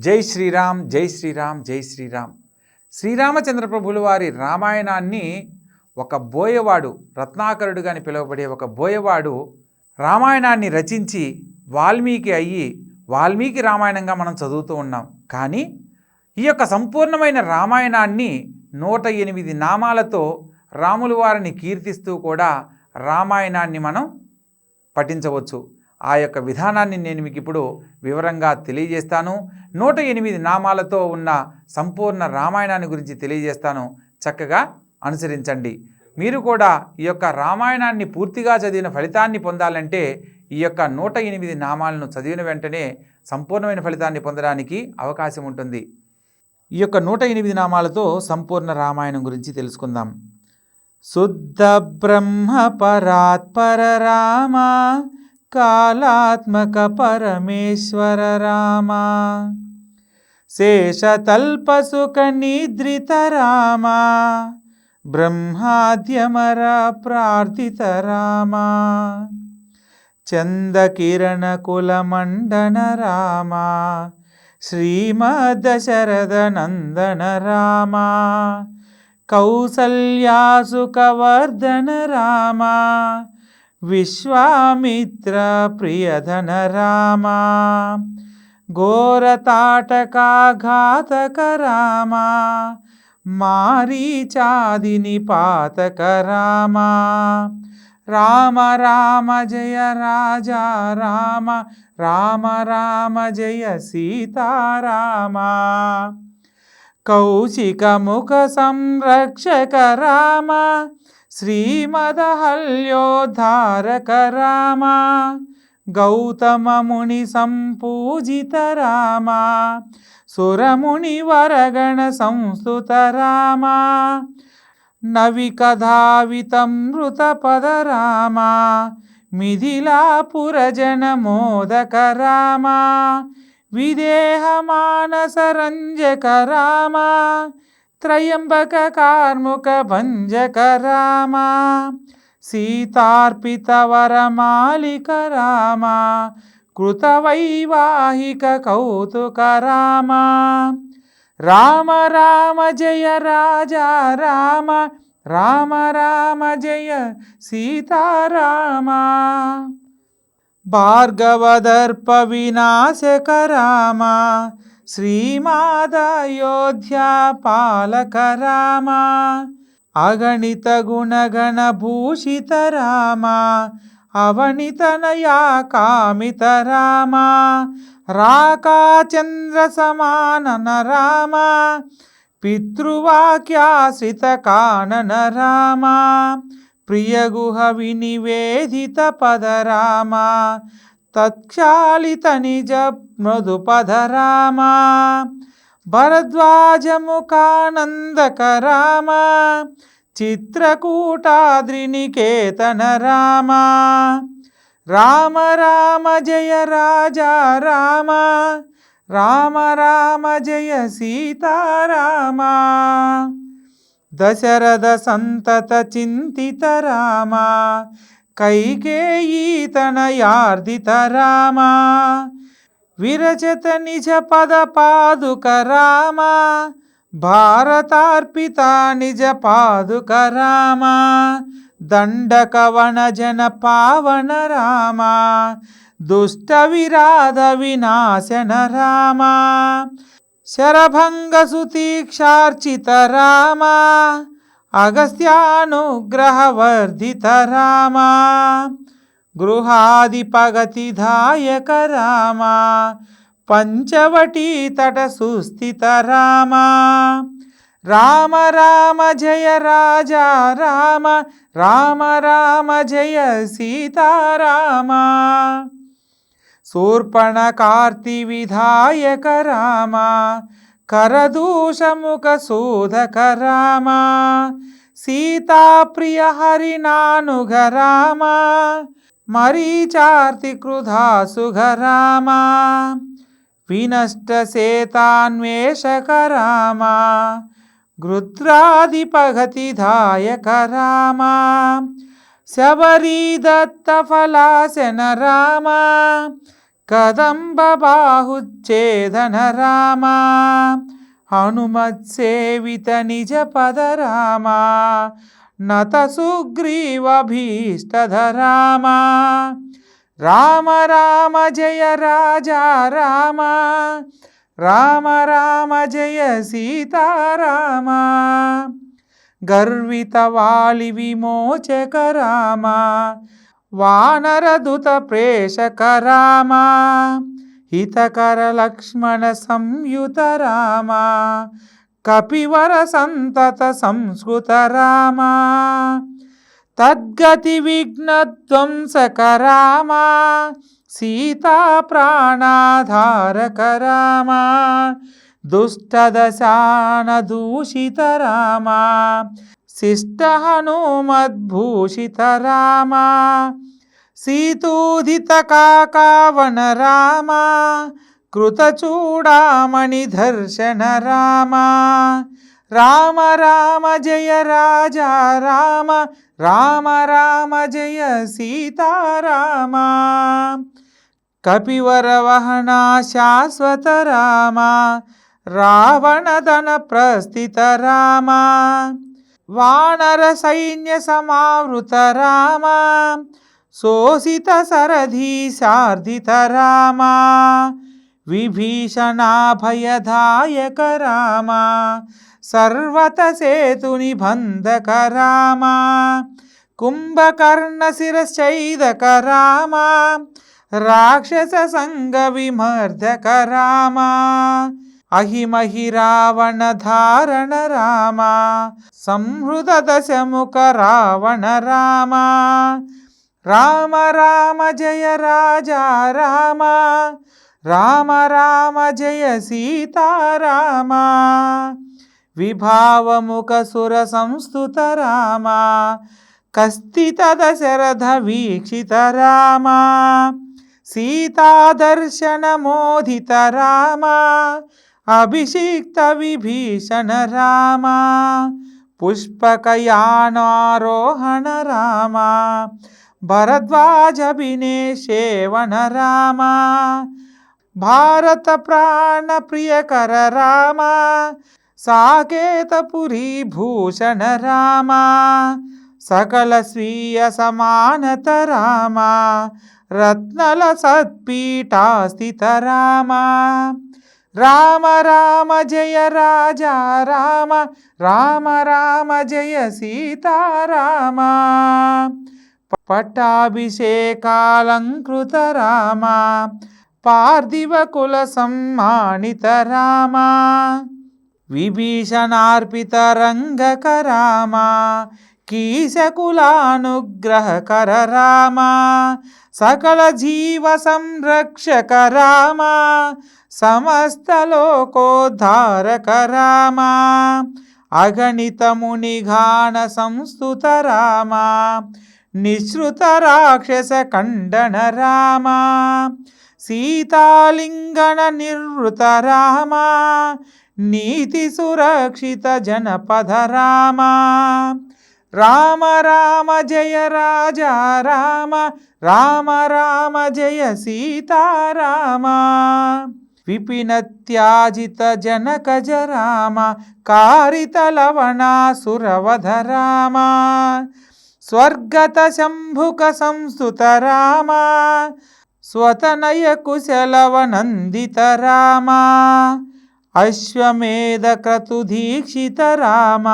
జై శ్రీరామ్, జై శ్రీరామ్, జై శ్రీరామ్. శ్రీరామచంద్ర ప్రభుల వారి రామాయణాన్ని ఒక బోయవాడు, రత్నాకరుడుగా అని పిలువబడే ఒక బోయవాడు రామాయణాన్ని రచించి వాల్మీకి అయ్యి వాల్మీకి రామాయణంగా మనం చదువుతూ ఉన్నాం. కానీ ఈ యొక్క సంపూర్ణమైన రామాయణాన్ని 108 నామాలతో రాముల వారిని కీర్తిస్తూ కూడా రామాయణాన్ని మనం పఠించవచ్చు. ఆ యొక్క విధానాన్ని నేను మీకు ఇప్పుడు వివరంగా తెలియజేస్తాను. 108 నామాలతో ఉన్న సంపూర్ణ రామాయణాన్ని గురించి తెలియజేస్తాను. చక్కగా అనుసరించండి. మీరు కూడా ఈ యొక్క రామాయణాన్ని పూర్తిగా చదివిన ఫలితాన్ని పొందాలంటే ఈ యొక్క 108 నామాలను చదివిన వెంటనే సంపూర్ణమైన ఫలితాన్ని పొందడానికి అవకాశం ఉంటుంది. ఈ యొక్క 108 నామాలతో సంపూర్ణ రామాయణం గురించి తెలుసుకుందాం. శుద్ధ బ్రహ్మ పరాత్పర రామ, కాళాత్మక పరమేశ్వర రామ, శేషతల్ప సుఖ నిద్రిత రామ, బ్రహ్మాద్యమర ప్రార్థిత రామ, చందకిరణ కుల మండన రామ, శ్రీమద్ దశరథ నందన రామ, కౌసల్యా సుఖవర్ధన రామ, విశ్వామిత్ర ప్రియధన రామ, ఘోరతాటకాఘాతక రామ, మారీచాది నిపాతక రామ, రామ రామ జయ రాజా రామ, రామ రామ జయ సీతారామ, కౌశిక ముఖ సంరక్షక రామ, శ్రీమదహల్యోద్ధారక రామ, గౌతమ ముని సంపూజిత రామ, సురముని వరగణ సంస్తుత రామ, నవికధావితమృత పద రామ, మిథిలాపుర జన మోదక రామ, విదేహ మానస రంజక రామ, త్రయంబక కార్ముక భంజక రామ, సీతార్పిత వరమాలిక రామ, కృతవైవాహిక కౌతుక రామ, రామ రామ జయ రాజా రామ, రామ రామ జయ సీతారామ, భార్గవదర్ప వినాశక రామ, శ్రీమాదయోధ్యా పాలక రామ, అగణిత గుణగణ భూషిత రామ, అవనితనయా కామిత రామ, రాకాచంద్ర సమానన రామ, పితృవాక్యాశ్రిత కానన రామ, ప్రియగుహ వినివేదిత పద రామ, తత్క్షాళిత నిజ మృదుపద రామ, భరద్వాజముఖానందక రామ, చిత్రకూటాద్రినికేతన రామ, రామ రామ జయ రాజా రామ, రామ రామ జయ సీతారామ, దశరథ సంతత చింతిత రామ, కైకేయీతనయార్దిత రామ, విరచత నిజ పద పాదుక రామ, భారతార్పిత నిజ పాదుక రామ, దండకవన జన పావన రామ, దుష్ట విరాధ వినాశన రామ, శరభంగ సుతీక్షార్చిత రామ, అగస్త్యానుగ్రహవర్ధిత రామ, గృహాదిపగతిదాయక రామ, పంచవటీ తట సుస్థిత రామ, రామ రామ జయ రాజా రామ, రామ రామ జయ సీతారామ, శూర్పణకార్తి విధాయక రామ, కరదూషముఖ శోధక రామ, సీతాప్రియ హరినానుగ రామ, మరీచార్తి క్రుధాసుఘ రామ, వినష్ట శేతాన్వేషక రామ, గృధ్రాదిపగతిదాయక రామ, శబరీదత్త ఫలాసన రామ, కదంబ బాహుచ్ఛేదన రామ హనుమత్సేవిత నిజ పద రామ నత సుగ్రీవభీష్టద రామ రామ రామ జయ రాజా రామ రామ రామ జయ సీతారామ గర్విత వాలి విమోచక రామ వానరదుత ప్రేషక రామ హితకర లక్ష్మణ సంయుత రామ కపివర సంతత సంస్కృత రామ తద్గతి విఘ్నధ్వంసక రామ సీతా ప్రాణాధారక రామ దుష్టదశాన దూషిత రామ శిష్ట హనుమద్భూషిత రామ సీతూదిత కాకావన రామ కృతచూడామణి దర్శన రామ రామ రామ జయ రాజా రామ రామ రామ జయ సీతారామ కపివర వహన శాశ్వత రామ రావణదన ప్రస్థిత రామ వానర సైన్య సమావృత రామ శోషిత సరధీ శార్దిత రామ విభీషణాభయదాయక రామ సర్వత సేతు నిబంధక రామ కుంభకర్ణ శిరశ్చైదక రామ రాక్షస సంగ విమర్దక రామ అహిమహి రావణ ధారణ రామ సంహృత దశముఖ రావణ రామ రామ రామ జయ రాజా రామ రామ రామ జయ సీతారామ విభావముఖ సుర సంస్థుత రామ కస్థిత దశరథ వీక్షిత రామ సీతాదర్శన మోదిత రామ అభిషిక్త విభీషణ రామ పుష్పకయానారోహణ రామ భరద్వాజభినేషేవణ రామ భారత ప్రాణ ప్రియకర రామ సాకేతపురీ భూషణ రామ సకల స్వీయ సమానత రామ రత్నల సత్పీఠాస్థిత రామ రామ రామ జయ రాజా రామ రామ రామ జయ సీతారామ పట్టాభిషేకాలంకృత రామ పార్థివ కుల సమ్మానిత రామ విభీషణార్పిత రంగక రామ కీశకులానుగ్రహకర రామ సకల జీవ సంరక్షక రామ సమస్త లోకోద్ధారక రామ అగణిత మునిఘాన సంస్థుత రామ నిశ్రుత రాక్షస ఖండన రామ సీతాలింగన నిర్వృత రామ నీతి సురక్షిత జనపద రామ రామ రామ జయ రాజా రామ రామ రామ జయ సీతారామ విపినత్యాజిత జనకజ రామ కారిత లవణాసురవధ రామ స్వర్గత శంభుక సంస్థుత రామ స్వతనయ కుశలవనందిత రామ అశ్వమేధ క్రతుదీక్షిత రామ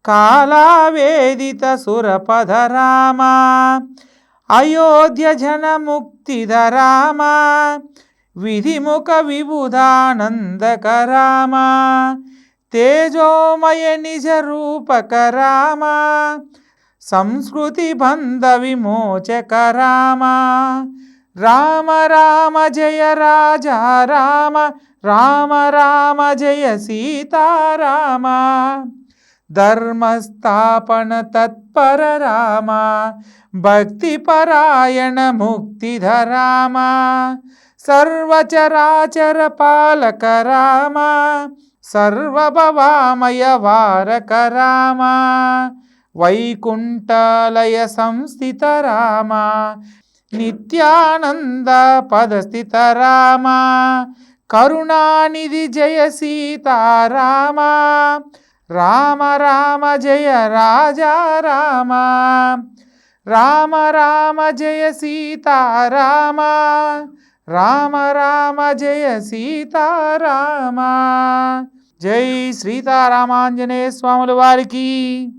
కాళావేదిత సురపద రామ అయోధ్య జన ముక్తిద రామ విధిముఖ విబుధానందక రామ తేజోమయ నిజ రూపక రామ సంస్కృతి బంధ విమోచక రామ రామ రామ జయ రాజా రామ రామ రామ జయ సీతారామ ధర్మస్థాపన తత్పర రామ భక్తి పరాయణ ముక్తిధ రామ సర్వచరాచర పాలక రామ సర్వభవామయ వారక రామ వైకుంఠాలయ సంస్థిత రామ నిత్యానంద పదస్థిత రామ కరుణానిధి జయ సీతారామ రామ రామ జయ రాజా రామ రామ రామ జయ సీతారామ రామ రామ జయ సీతారామ. జై సీతారామాంజనేయ స్వాముల వారికి.